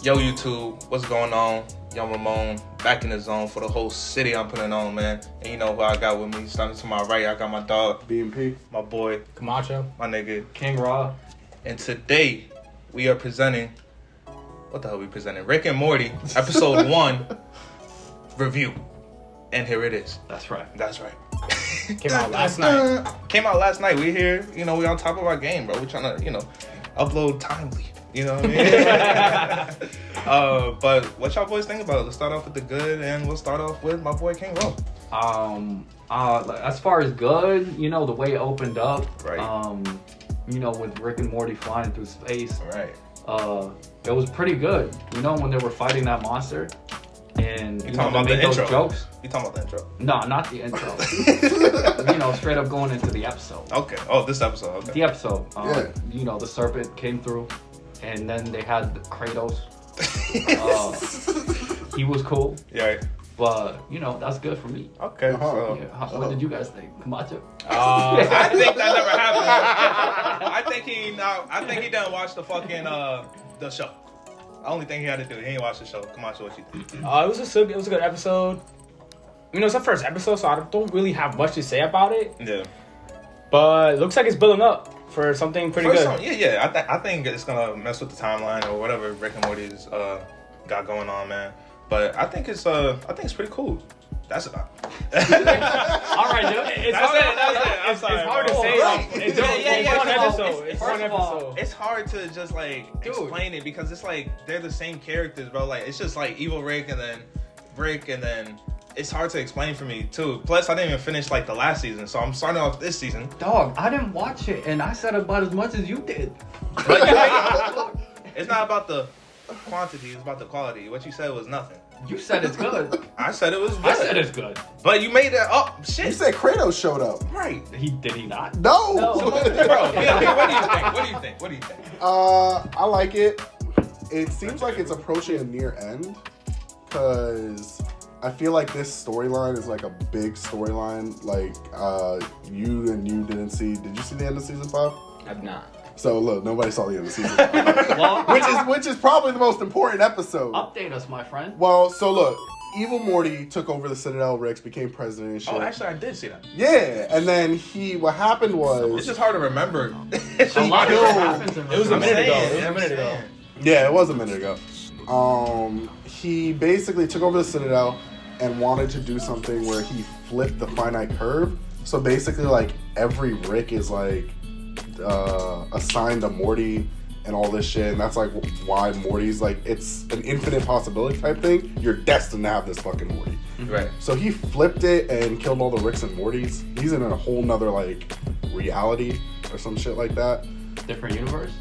Yo, YouTube, what's going on? Young Ramon, back in the zone for the whole city I'm putting on, man. And you know who I got with me? Starting to my right, I got my dog, BMP, my boy, Camacho, my nigga, King Raw. And today, we are presenting, what the hell are we presenting? Rick and Morty, episode 1, review. And here it is. That's right. That's right. Came out last night. Came out last night. We here, we on top of our game, bro. We trying to, upload timely. You know what I mean? But what y'all boys think about it? Let's start off with the good, and we'll start off with my boy King Raw. As far as good, the way it opened up, right? With Rick and Morty flying through space, right? It was pretty good. When they were fighting that monster, and you talking about the intro? Jokes. You talking about the intro? No, not the intro. Straight up going into the episode. Okay. Oh, this episode. Okay. The episode. The serpent came through, and then they had the Kratos. He was cool. Yeah. Right. But that's good for me. Okay. What did you guys think, Camacho? I think that never happened. I think he didn't watch the fucking the show. The only thing he had to do, he ain't watch the show. Camacho, what you think? It was a good episode. It's the first episode, so I don't really have much to say about it. Yeah. But it looks like it's building up for something pretty good. Yeah. I think it's gonna mess with the timeline or whatever Rick and Morty's got going on, man. But I think it's pretty cool. That's about it. All right, dude. It's hard to say. It's one episode. It's hard to just explain it because it's they're the same characters, bro. It's just evil Rick and then it's hard to explain for me too. Plus, I didn't even finish the last season, so I'm starting off this season. Dog, I didn't watch it, and I said about as much as you did. It's not about the quantity, it's about the quality. What you said was nothing. You said it's good. I said it was good. I said it's good. But you made that up. Shit. You said Kratos showed up. Right. Did he not? No. Bro, what do you think? I like it. It seems like it's approaching a near end because I feel like this storyline is a big storyline. You didn't see. Did you see the end of season 5? I've not. So look, nobody saw the end of season 5. which is probably the most important episode. Update us, my friend. Well, so look, evil Morty took over the Citadel. Rex became president and shit. Oh, actually, I did see that. Yeah, and then what happened was it's just hard to remember. It was a minute ago. Yeah, it was a minute ago. He basically took over the Citadel and wanted to do something where he flipped the finite curve. So basically, every Rick is assigned to Morty and all this shit, and that's why Morty's it's an infinite possibility type thing. You're destined to have this fucking Morty. Right. So he flipped it and killed all the Ricks and Mortys. He's in a whole nother reality or some shit like that. Different universe?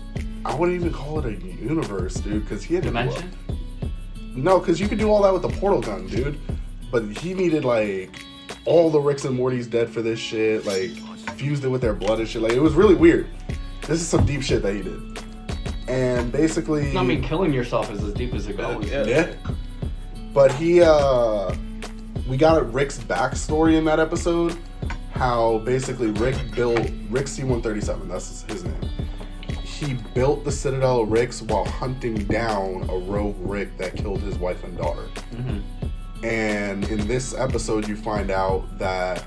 I wouldn't even call it a universe, dude, because he had dimension? No, because you could do all that with the portal gun, dude. But he needed all the Ricks and Mortys dead for this shit, fused it with their blood and shit. It was really weird. This is some deep shit that he did. And basically, killing yourself is as deep as it goes. Yeah. But we got Rick's backstory in that episode. How basically Rick C-137, that's his name. He built the Citadel of Ricks while hunting down a rogue Rick that killed his wife and daughter. Mm-hmm. And in this episode, you find out that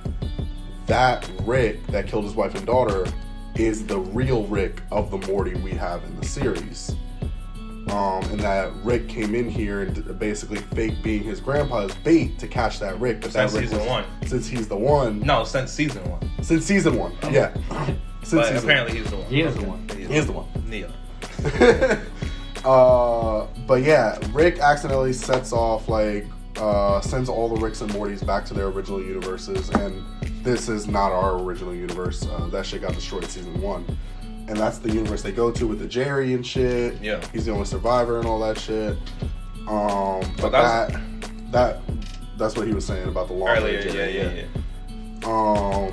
Rick that killed his wife and daughter is the real Rick of the Morty we have in the series. And that Rick came in here and basically fake being his grandpa's bait to catch that Rick. But since that Rick season 1. Since he's the one. No, since season 1. Since season 1, yeah. But apparently he's the one. He is the one. He is the one. Neo. But yeah, Rick accidentally sets off sends all the Ricks and Mortys back to their original universes, and this is not our original universe. That shit got destroyed season 1, and that's the universe they go to with the Jerry and shit. Yeah, he's the only survivor and all that shit. But that's what he was saying about the long earlier. Yeah.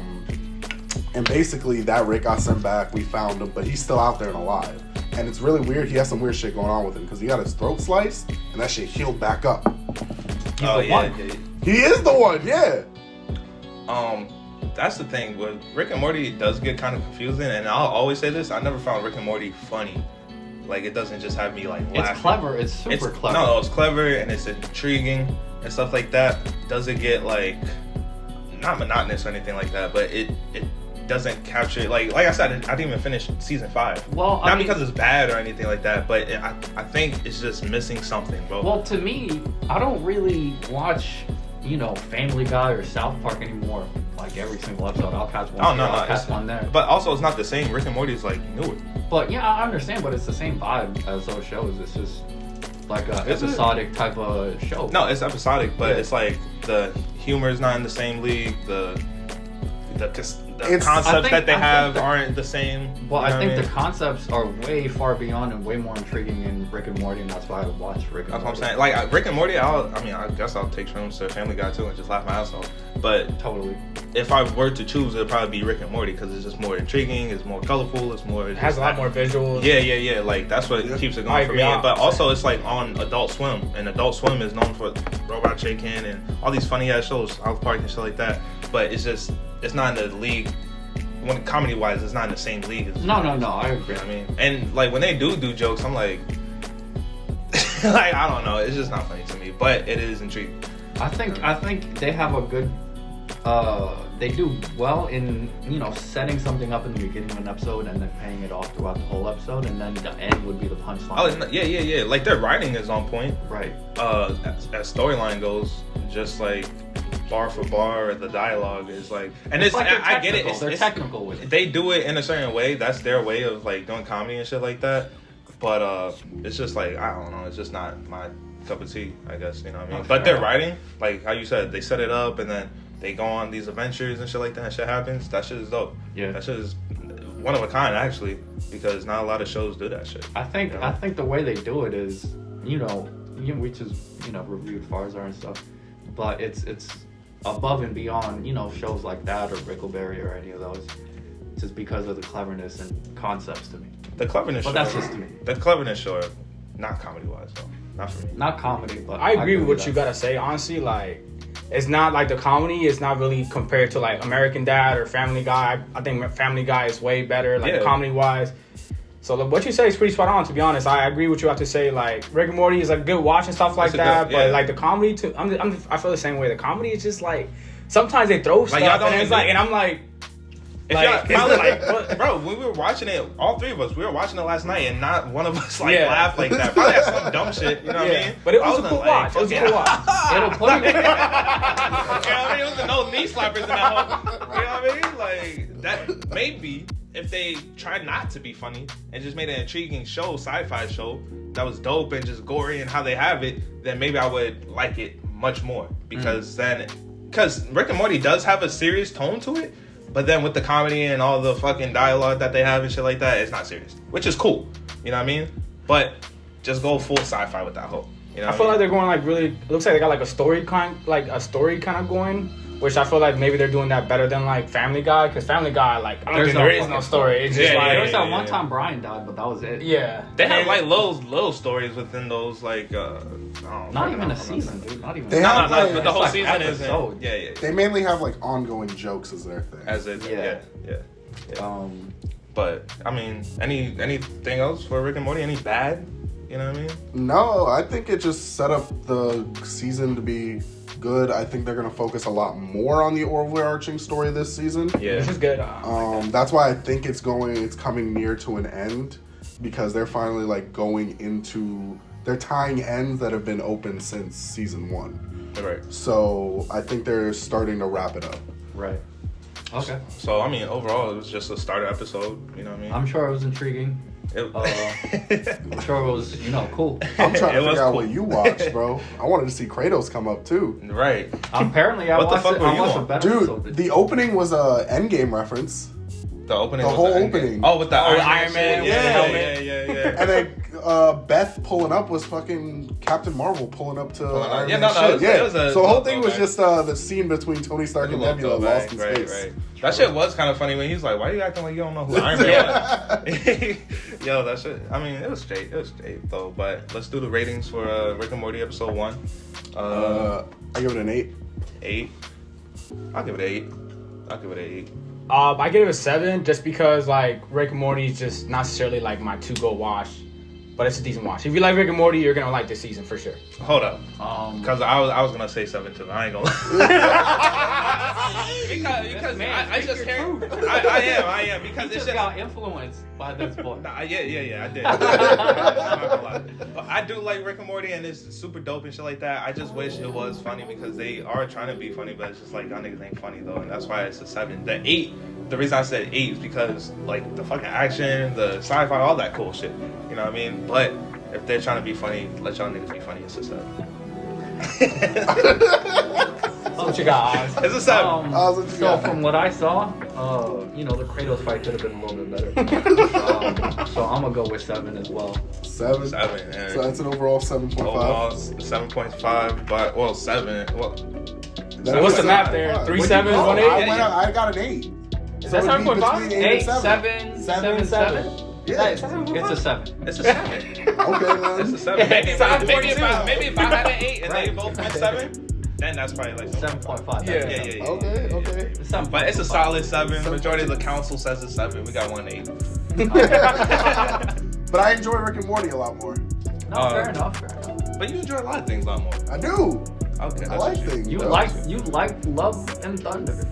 And basically that Rick got sent back. We found him, but he's still out there and alive. And it's really weird. He has some weird shit going on with him because he got his throat sliced, and that shit healed back up. He's the one. He is the one, yeah. that's the thing. With Rick and Morty, it does get kind of confusing, and I'll always say this: I never found Rick and Morty funny. Like, it doesn't just have me like laughing. It's clever. It's super clever. No, it's clever and it's intriguing and stuff like that. Does it get like not monotonous or anything like that? But it doesn't capture like I said. I didn't even finish season 5. Well, not because it's bad or anything like that, but I think it's just missing something, bro. Well, to me, I don't really watch, Family Guy or South Park anymore. Like every single episode, I'll catch one. I'll catch one there. But also, it's not the same. Rick and Morty is like newer. But yeah, I understand, but it's the same vibe as those shows. It's just like a episodic type of show. No, it's episodic, but it's like the humor is not in the same league. The concepts that they have aren't the same. Well, I think the concepts are way far beyond and way more intriguing in Rick and Morty, and that's why I watch Rick and Morty. That's what I'm saying. Like Rick and Morty, I guess I'll take shrooms to Family Guy too and just laugh my ass off. But totally, if I were to choose, it'd probably be Rick and Morty because it's just more intriguing, it's more colorful, it has a lot more visuals. Yeah. Like that's what keeps it going for me. But also, it's like on Adult Swim, and Adult Swim is known for Robot Chicken and all these funny ass shows, South Park and shit like that. But it's not in the league. When comedy wise, it's not in the same league. No, I agree. You know what I mean, and like when they do jokes, I'm like, like I don't know, it's just not funny to me, but it is intriguing. I think they have a good. They do well in setting something up in the beginning of an episode and then paying it off throughout the whole episode, and then the end would be the punchline. Oh yeah. Like their writing is on point. Right. As storyline goes, just like bar for bar, the dialogue is like, and it's like I get it. They're technical with it. They do it in a certain way. That's their way of like doing comedy and shit like that. But it's just like I don't know. It's just not my cup of tea. I guess you know what I mean. But their writing, like how you said, they set it up and then they go on these adventures and shit like that. And shit happens. That shit is dope. Yeah. That shit is one of a kind actually, because not a lot of shows do that shit. I think the way they do it is we just reviewed Farzar and stuff, but it's above and beyond shows like that or Brickleberry or any of those, just because of the cleverness and concepts to me. The cleverness, but that's just to me. The cleverness, sure, not comedy wise though, not for me. Not comedy, but I agree with what you gotta say. Honestly, like it's not like the comedy is not really compared to like American Dad or Family Guy. I think Family Guy is way better, like comedy wise. So what you say is pretty spot on. To be honest, I agree with you have to say. Like Rick and Morty is a good watch and stuff like that. But like the comedy, too, I feel the same way. The comedy is just like sometimes they throw stuff, and it's like, and I'm like. Bro, when we were watching it, all three of us, we were watching it last night, and not one of us laughed like that. Probably had some dumb shit, you know what I mean? But it was a cool watch. It was a cool watch. It'll put you. You know what I mean? It was no knee slappers in that whole. You know what I mean? Like that. Maybe if they tried not to be funny and just made an intriguing show, sci-fi show that was dope and just gory and how they have it, then maybe I would like it much more because Rick and Morty does have a serious tone to it. But then with the comedy and all the fucking dialogue that they have and shit like that, it's not serious, which is cool. You know what I mean? But just go full sci-fi with that whole. You know, I feel like they're going like really. It looks like they got like a story kind of going, which I feel like maybe they're doing that better than like Family Guy, because Family Guy, like I don't think there is no story. It's just like there was that one time Brian died, but that was it. Yeah, they have like little stories within those like. Not even a season, dude. Not even. But the whole season is. Yeah. They mainly have like ongoing jokes as their thing. Yeah. But I mean, anything else for Rick and Morty? Any bad? You know what I mean? No, I think it just set up the season to be good. I think they're gonna focus a lot more on the overarching story this season. Yeah, which is good. That's why I think it's coming near to an end, because they're finally like going into. They're tying ends that have been open since season 1. Right. So I think they're starting to wrap it up. Right. Okay. So I mean, overall, it was just a starter episode. You know what I mean? I'm sure it was intriguing. I'm sure it was, cool. I'm trying to figure out what you watched, bro. I wanted to see Kratos come up too. Right. Apparently, I watched a better episode. Dude, the opening was a Endgame reference. The opening. The whole opening. Oh, with the Iron Man. Yeah. And then Beth pulling up was fucking Captain Marvel pulling up to Iron Man. So the whole thing was just the scene between Tony Stark and Nebula lost in space. Right. That shit was kind of funny when he was like, "Why are you acting like you don't know who Iron Man is?" Yo, that shit. I mean, it was straight. It was straight though. But let's do the ratings for Rick and Morty episode 1. I give it an 8. 8. I'll give it an 8. I'll give it an 8. I give it a 7 just because like Rick and Morty is just not necessarily like my to-go watch, but it's a decent watch. If you like Rick and Morty, you're gonna like this season for sure. Hold up, because I was gonna say 7 too. I ain't gonna. because man, I just can't. I am because it's just got influenced by this book. Yeah, I did. I'm not gonna lie. But I do like Rick and Morty, and it's super dope and shit like that. I just wish it was funny because they are trying to be funny, but it's just like y'all niggas ain't funny though, and that's why it's a 7. The 8. The reason I said 8 is because like the fucking action, the sci-fi, all that cool shit. You know what I mean? But if they're trying to be funny, let y'all niggas be funny. It's a 7. What you got, Oz? It's a 7. So from what I saw, the Kratos fight could have been a little bit better. So I'm gonna go with 7 as well. 7. 7. Yeah. So that's an overall 7.5. Overall 7.5, but 7. Well, so what's the map there? 3 7s, 1 8. I got an 8. Is that 7.5? 8, 7, 7, 7. Yeah, it's a 7. It's a 7. Okay, man. It's a 7. Maybe if I had an 8 and they both went 7, then that's probably like 7.5. Yeah. Okay. But it's a solid 7. Majority of the council says it's 7. We got 1 8. But I enjoy Rick and Morty a lot more. No, fair enough. But you enjoy a lot of things a lot more. I do. Okay, I like things. You like Love and Thunder.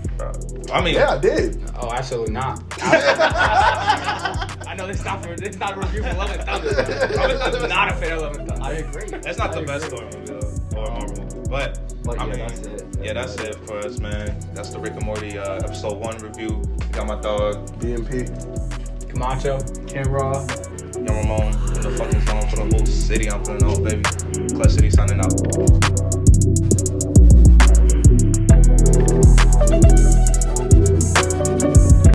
I mean, yeah, I did. Oh, absolutely not. I know this is not a review for Love and Thunder. I'm not a fan of Love and Thunder. I agree. That's not the best story movie though, or Marvel movie. But I mean, that's it. Yeah, that's it for us, man. That's the Rick and Morty episode 1 review. We got my dog BMP, Camacho, Ken Raw, Young Ramon. What the fuck is going on for the whole city? I'm putting on, baby. Class City signing out.